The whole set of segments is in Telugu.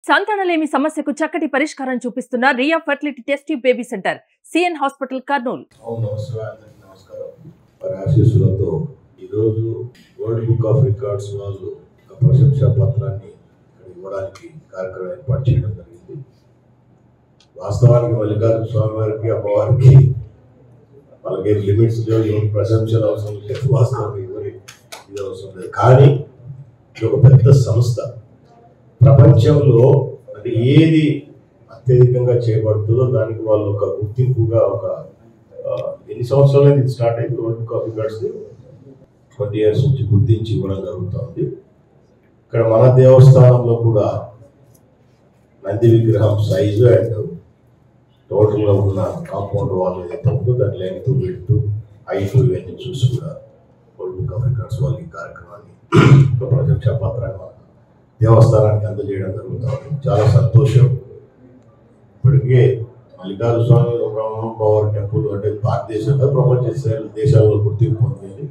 సంతానలేమి సమస్యకు చక్కటి పరిష్కారం చూపిస్తున్న Riya fertility test baby centre CN hospital Kurnool. నమస్కారం. ఆశీస్సులతో ఈరోజు వరల్డ్ బుక్ ఆఫ్ రికార్డ్స్ వాళ్ళు ప్రశంసా పత్రాన్ని ఇవ్వడానికి కార్యక్రమం ఏర్పాటు చేయడం జరిగింది. వాస్తవానికి మల్లికార్జున స్వామి వారికి అమ్మవారికి వాళ్ళకి లిమిట్స్ లేవు, ప్రశంసలు అవసరం లేదు, వాస్తవానికి ఎవరి ఇది అవసరం లేదు. కానీ ఇది ఒక పెద్ద సంస్థ. ప్రపంచంలో అంటే ఏది అత్యధికంగా చేయబడుతుందో దానికి వాళ్ళు ఒక గుర్తింపుగా ఒక ఎన్ని సంవత్సరాలు ఇది స్టార్ట్ అయింది world book of records 20 years నుంచి గుర్తించి ఇవ్వడం జరుగుతుంది. ఇక్కడ మన దేవస్థానంలో కూడా నంది విగ్రహం సైజు అండ్ టోటల్గా ఉన్న కాంపౌండ్ వాళ్ళు ఏదైతే ఉందో దాని లెంగ్త్ విడ్త్ హైట్ ఇవన్నీ చూసి కూడా వరల్డ్ బుక్ ఆఫ్ రికార్డ్స్ వాళ్ళ ఈ కార్యక్రమాన్ని ప్రశంసా పత్రాన్ని దేవస్థానానికి అందజేయడం జరుగుతుంది. చాలా సంతోషం. ఇప్పటికే మల్లికార్జున స్వామి బ్రహ్మపవర్ టెంపుల్ అంటే భారతదేశంలో ప్రపంచ దేశాల్లో గుర్తింపు పొందింది.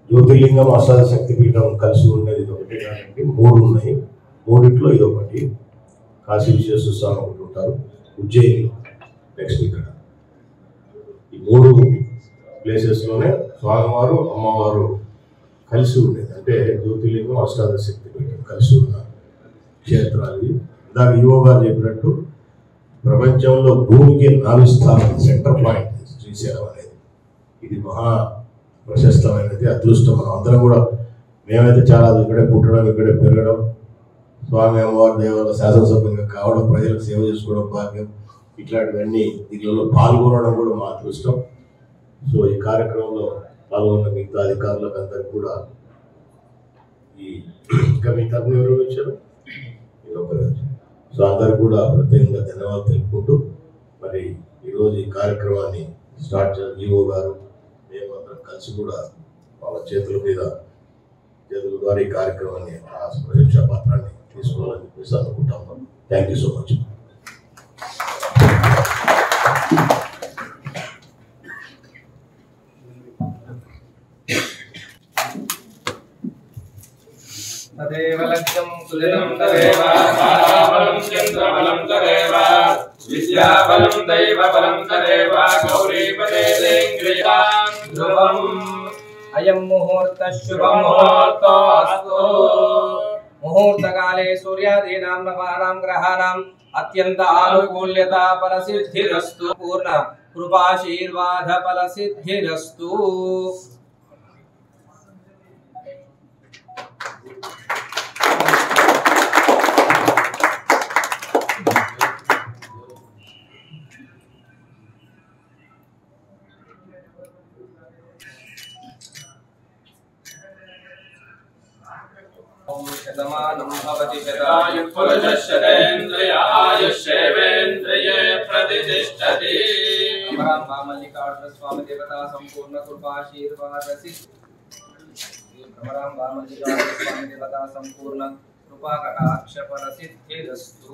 జ్యోతిర్లింగం అష్టాదశ శక్తి పీఠం కలిసి ఉండేది ఇది ఒకటి కాదండి, 3 ఉన్నాయి. 3ట్లో ఇది ఒకటి. కాశీ విశ్వేశ్వర స్వామి ఒకటి ఉంటారు, ఉజ్జయిని నెక్స్ట్ ఇక్కడ. ఈ 3 ప్లేసెస్లోనే స్వామివారు అమ్మవారు కలిసి ఉండేది. అంటే జ్యోతిర్లింగం అష్టాదశ శక్తి పీఠం కలిసి ఉన్న క్షేత్రాలు. ఇందాక యువ గారు చెప్పినట్టు ప్రపంచంలో భూమికి 4 స్థానం సెంటర్ పాయింట్ శ్రీశైలం అనేది. ఇది మహా ప్రశస్తమైనది, అదృష్టం. మనం అందరం కూడా మేమైతే చాలా ఇక్కడే పుట్టడం, ఇక్కడే పెరగడం, స్వామి అమ్మవారి దేవాలయ శాసనసభ్యంగా కావడం, ప్రజలకు సేవ చేసుకోవడం భాగ్యం, ఇట్లాంటివన్నీ దీనిలో పాల్గొనడం కూడా మా అదృష్టం. సో ఈ కార్యక్రమంలో పాల్గొన్న మిగతా అధికారులకు అందరికి కూడా ఇంకా మిగతా ఎవరు వచ్చారు సో అందరికి కూడా ప్రత్యేకంగా ధన్యవాదాలు తెలుపుకుంటూ మరి ఈరోజు ఈ కార్యక్రమాన్ని స్టార్ట్ చేసిన ఈవో గారు మేము అందరం కలిసి కూడా వాళ్ళ చేతుల ద్వారా ఈ కార్యక్రమాన్ని ప్రశంసా పత్రాన్ని తీసుకోవాలని చెప్పేసి అనుకుంటాము. Thank you so much. तदेव लक्ष्यं सुदिनं तदेव मालाबलं चन्द्रबलं तदेव विद्याबलं दैवबलं तदेव गौरीपदेन्द्रियां ध्रुवम् अयं मुहूर्तः शुभं मुहूर्तोऽस्तु। मुहूर्तकाले सूर्यादीनां नवानां ग्रहाणाम् अत्यन्त आनुकूल्यता फलसिद्धिरस्तु। पूर्ण कृपाशीर्वाद फलसिद्धिरस्तु। शतमानं भवति शतायुः पुरुषः शतेन्द्रिय आयुष्येवेन्द्रिये प्रतिष्ठति। अमराम्बा मल्लिकार्जुन स्वामी देवता संपूर्ण कृपाशीर्वाद सिद्धि। अमराम्बा मल्लिकार्जुन स्वामी देवता संपूर्ण कृपा कटाक्ष फल सिद्धिरस्तु।